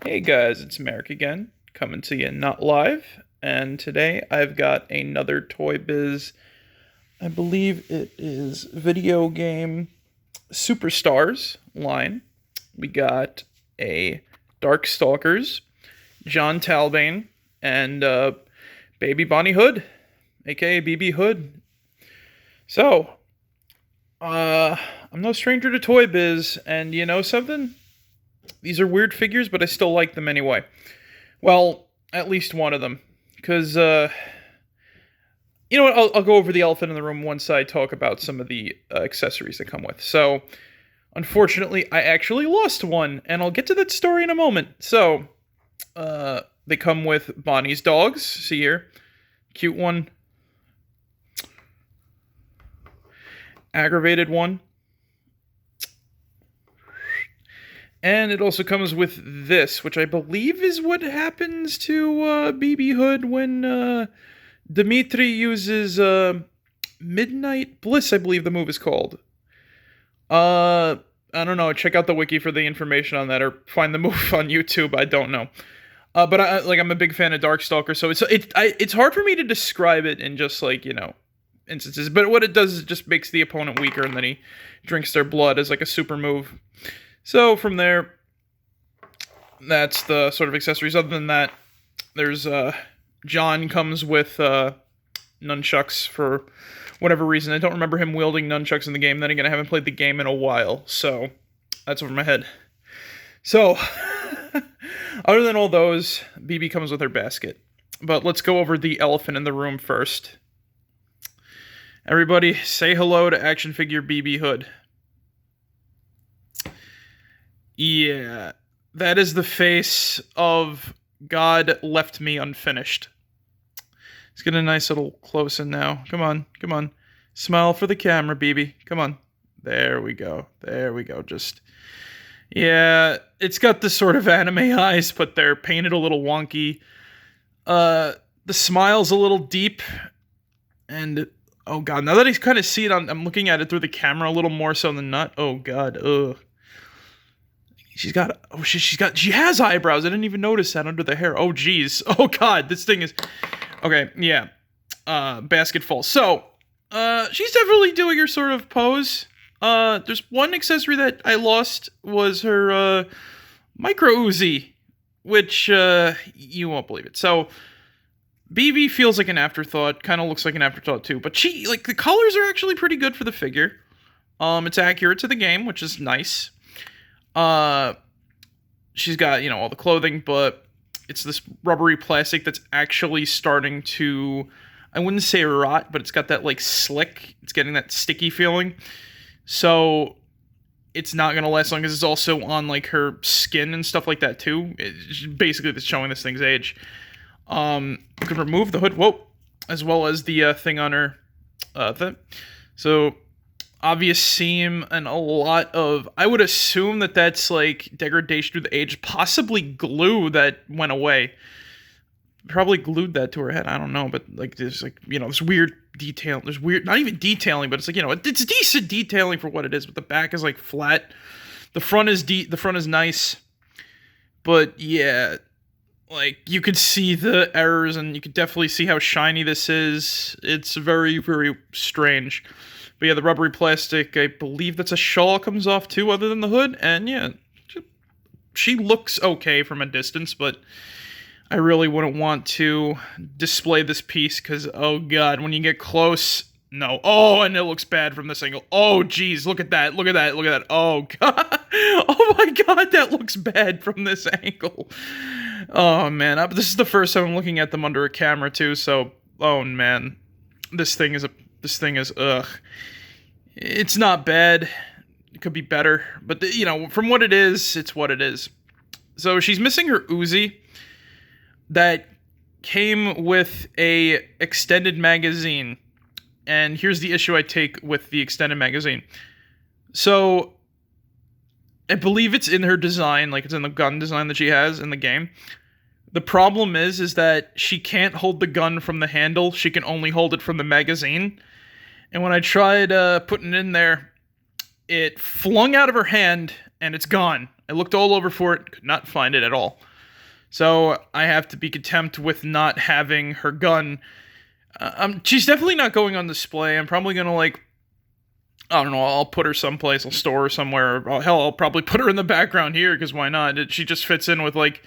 Hey guys, it's Merrick again, coming to you not live, and today I've got another Toy Biz, I believe it is video game Superstars line. We got a Darkstalkers, Jon Talbain, and Baby Bonnie Hood, aka BB Hood. So, I'm no stranger to Toy Biz, and you know something? These are weird figures, but I still like them anyway. Well, at least one of them. Because, you know what, I'll go over the elephant in the room once I talk about some of the accessories that come with. So, unfortunately, I actually lost one, and I'll get to that story in a moment. So, they come with Bonnie's dogs. See here. Cute one. Aggravated one. And it also comes with this, which I believe is what happens to BB Hood when Dimitri uses Midnight Bliss, I believe the move is called. I don't know. Check out the wiki for the information on that, or find the move on YouTube. I don't know. But I'm a big fan of Darkstalkers, so it's hard for me to describe it in just instances. But what it does is it just makes the opponent weaker, and then he drinks their blood as like a super move. So from there, that's the sort of accessories. Other than that, there's John comes with nunchucks for whatever reason. I don't remember him wielding nunchucks in the game. Then again, I haven't played the game in a while, so that's over my head. So, other than all those, BB comes with her basket. But let's go over the elephant in the room first. Everybody, say hello to action figure BB Hood. Yeah, that is the face of God left me unfinished. Let's get a nice little close in now. Come on, come on. Smile for the camera, BB. Come on. There we go. There we go. Just, yeah, it's got the sort of anime eyes, but they're painted a little wonky. The smile's a little deep. And, oh God, now that I kind of see it, I'm looking at it through the camera a little more so than not. Oh God, ugh. She has eyebrows. I didn't even notice that under the hair. Oh, geez. Oh, God. This thing is... Okay, yeah. Basket full. So, she's definitely doing her sort of pose. There's one accessory that I lost was her, micro Uzi, which, you won't believe it. So, BB feels like an afterthought. Kind of looks like an afterthought, too. But the colors are actually pretty good for the figure. It's accurate to the game, which is nice. She's got, all the clothing, but it's this rubbery plastic that's actually starting to, I wouldn't say rot, but it's got that, slick, it's getting that sticky feeling. So, it's not going to last long, because it's also on, her skin and stuff like that, too. It's basically, it's showing this thing's age. You can remove the hood, as well as the, thing on her, thing. So, obvious seam and a lot of, I would assume that's degradation through the age, possibly glue that went away. Probably glued that to her head. I don't know, but there's this weird detail. There's weird, not even detailing, but it's it's decent detailing for what it is. But the back is flat. The front is the front is nice, but yeah, you could see the errors, and you could definitely see how shiny this is. It's very, very strange. But yeah, the rubbery plastic, I believe that's a shawl comes off too, other than the hood. And yeah, she looks okay from a distance, but I really wouldn't want to display this piece because, oh God, when you get close, no. Oh, and it looks bad from this angle. Oh, geez, look at that, look at that, look at that. Oh, God. Oh, my God, that looks bad from this angle. Oh, man, this is the first time I'm looking at them under a camera, too, so, oh, man. This thing is, ugh. It's not bad. It could be better. But, from what it is, it's what it is. So she's missing her Uzi that came with a extended magazine. And here's the issue I take with the extended magazine. So, I believe it's in her design, it's in the gun design that she has in the game. The problem is that she can't hold the gun from the handle. She can only hold it from the magazine. And when I tried putting it in there, it flung out of her hand, and it's gone. I looked all over for it, could not find it at all. So I have to be content with not having her gun. She's definitely not going on display. I'm probably going to, like, I don't know, I'll put her someplace, I'll store her somewhere. Hell, I'll probably put her in the background here, because why not? She just fits in with, like,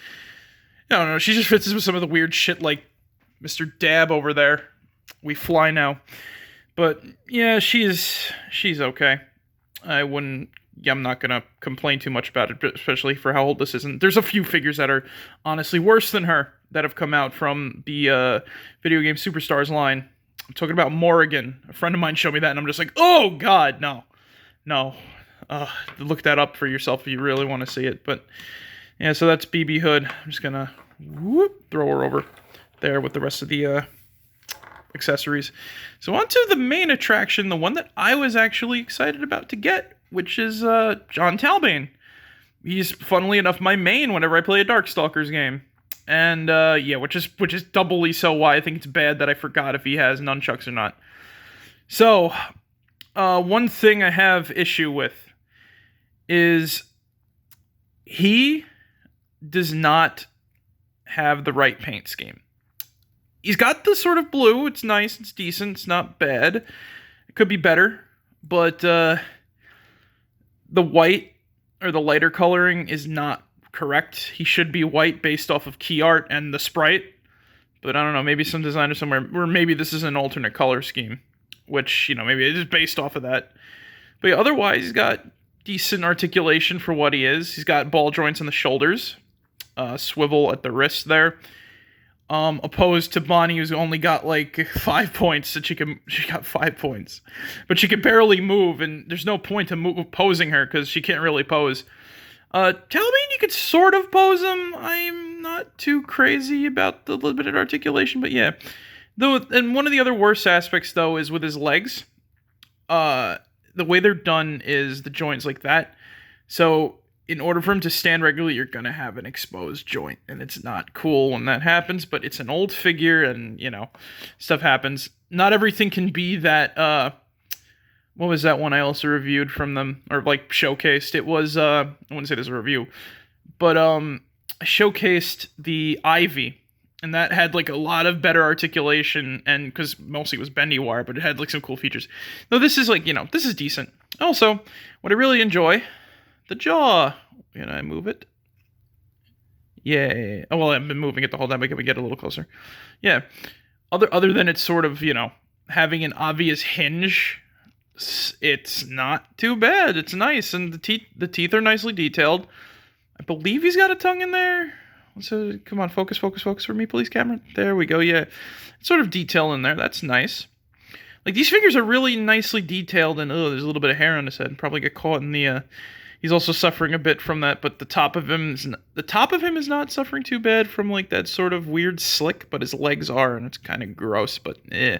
I don't know, she just fits in with some of the weird shit, like Mr. Dab over there. We fly now. But, yeah, she's okay. I'm not gonna complain too much about it, especially for how old this is. And there's a few figures that are honestly worse than her that have come out from the Video Game Superstars line. I'm talking about Morrigan. A friend of mine showed me that, and I'm just like, oh god, no. Look that up for yourself if you really want to see it. But yeah, so that's BB Hood. I'm just gonna throw her over there with the rest of the accessories. So on to the main attraction, the one that I was actually excited about to get, which is Jon Talbain. He's, funnily enough, my main whenever I play a Darkstalkers game. And, yeah, which is doubly so why I think it's bad that I forgot if he has nunchucks or not. So, one thing I have issue with is he does not have the right paint scheme. He's got the sort of blue, it's nice, it's decent, it's not bad. It could be better, but, the white, or the lighter coloring, is not correct. He should be white based off of key art and the sprite. But I don't know, maybe some designer somewhere, or maybe this is an alternate color scheme. Which, you know, maybe it is based off of that. But yeah, otherwise, he's got decent articulation for what he is. He's got ball joints on the shoulders. Swivel at the wrist there. Opposed to Bonnie, who's only got like 5 points, that she got 5 points. But she can barely move, and there's no point to posing her, because she can't really pose. Talbain, you could sort of pose him. I'm not too crazy about the little bit of articulation, but yeah. And one of the other worst aspects, though, is with his legs. The way they're done is the joints like that. So in order for him to stand regularly, you're going to have an exposed joint. And it's not cool when that happens, but it's an old figure and, you know, stuff happens. Not everything can be that, what was that one I also reviewed from them, or like showcased? It was, I wouldn't say this is a review, but I showcased the Ivy. And that had, like, a lot of better articulation, and, because mostly it was bendy wire, but it had, like, some cool features. Though this is, like, you know, this is decent. Also, what I really enjoy, the jaw. Can I move it? Yay. Oh, well, I've been moving it the whole time, but can we get a little closer? Yeah. Other than it's sort of, you know, having an obvious hinge, it's not too bad. It's nice, and the teeth are nicely detailed. I believe he's got a tongue in there. So, come on, focus for me, please, camera. There we go, yeah. It's sort of detail in there, that's nice. Like, these figures are really nicely detailed, and, there's a little bit of hair on his head. Probably get caught in the, he's also suffering a bit from that, but the top of him is not suffering too bad from, like, that sort of weird slick, but his legs are, and it's kind of gross, but, Yeah,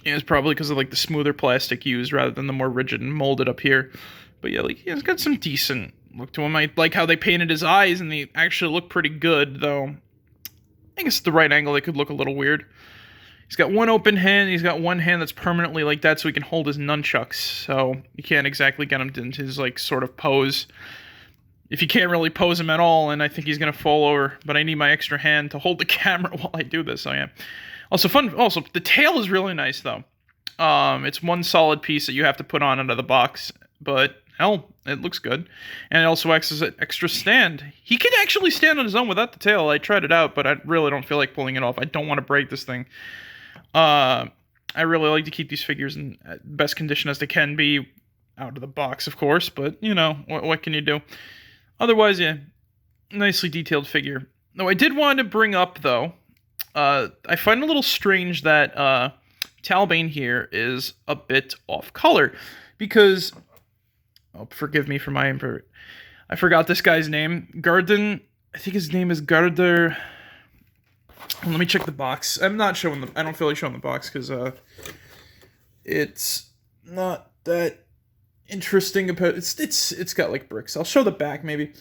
it's probably because of, like, the smoother plastic used rather than the more rigid and molded up here. But, yeah, like, he's got some decent look to him. I like how they painted his eyes, and they actually look pretty good, though I guess at the right angle they could look a little weird. He's got one open hand, he's got one hand that's permanently like that so he can hold his nunchucks, so you can't exactly get him into his, like, sort of pose. If you can't really pose him at all, and I think he's gonna fall over, but I need my extra hand to hold the camera while I do this, so yeah. Also, the tail is really nice, though. It's one solid piece that you have to put on out of the box, but hell, it looks good. And it also acts as an extra stand. He can actually stand on his own without the tail. I tried it out, but I really don't feel like pulling it off. I don't want to break this thing. I really like to keep these figures in best condition as they can be, out of the box, of course, but, you know, what can you do? Otherwise, yeah, nicely detailed figure. Now, I did want to bring up, though, I find it a little strange that Talbain here is a bit off color, because... Oh, forgive me for my imperfect. I forgot this guy's name. I think his name is Garder. Let me check the box. I'm not showing I don't feel like showing the box because it's not that interesting. It's got like bricks. I'll show the back maybe.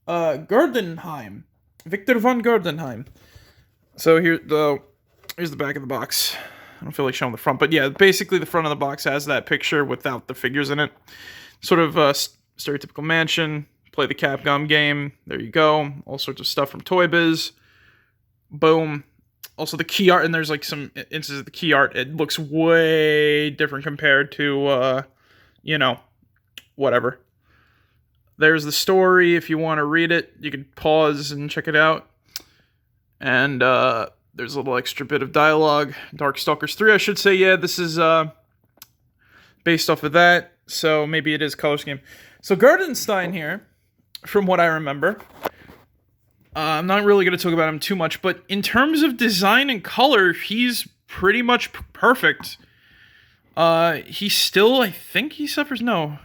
Gardenenstein. Victor von Gardenenstein. So here's the back of the box. I don't feel like showing the front, but yeah, basically the front of the box has that picture without the figures in it. Sort of stereotypical mansion, play the Capcom game. There you go. All sorts of stuff from Toy Biz. Boom. Also the key art, and there's like some instances of the key art. It looks way different compared to, whatever. There's the story. If you want to read it, you can pause and check it out. And there's a little extra bit of dialogue. Darkstalkers 3, I should say. Yeah, this is based off of that. So maybe it is color scheme. So Gardenenstein here, from what I remember, I'm not really going to talk about him too much, but in terms of design and color, he's pretty much perfect. He still, I think he suffers, no.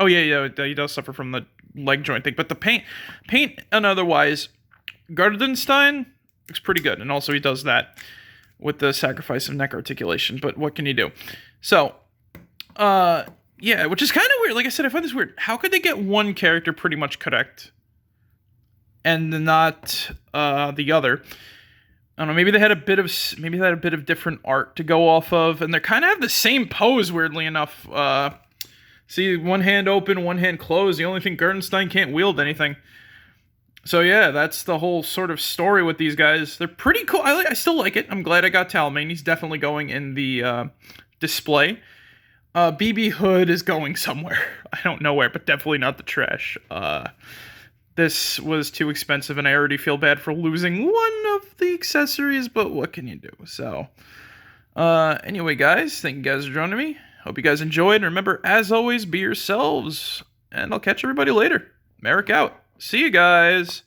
Oh, yeah, he does suffer from the leg joint thing, but the paint and otherwise, Gardenenstein looks pretty good, and also he does that with the sacrifice of neck articulation, but what can you do? So, yeah, which is kind of weird. Like I said, I find this weird. How could they get one character pretty much correct and not the other? I don't know. Maybe they had a bit of different art to go off of, and they kind of have the same pose. Weirdly enough, see, one hand open, one hand closed. The only thing Gardenenstein can't wield anything. So yeah, that's the whole sort of story with these guys. They're pretty cool. I still like it. I'm glad I got Talbain. He's definitely going in the display. BB Hood is going somewhere. I don't know where, but definitely not the trash. This was too expensive, and I already feel bad for losing one of the accessories, but what can you do? So, anyway, guys, thank you guys for joining me. Hope you guys enjoyed, and remember, as always, be yourselves, and I'll catch everybody later. Merrick out. See you guys.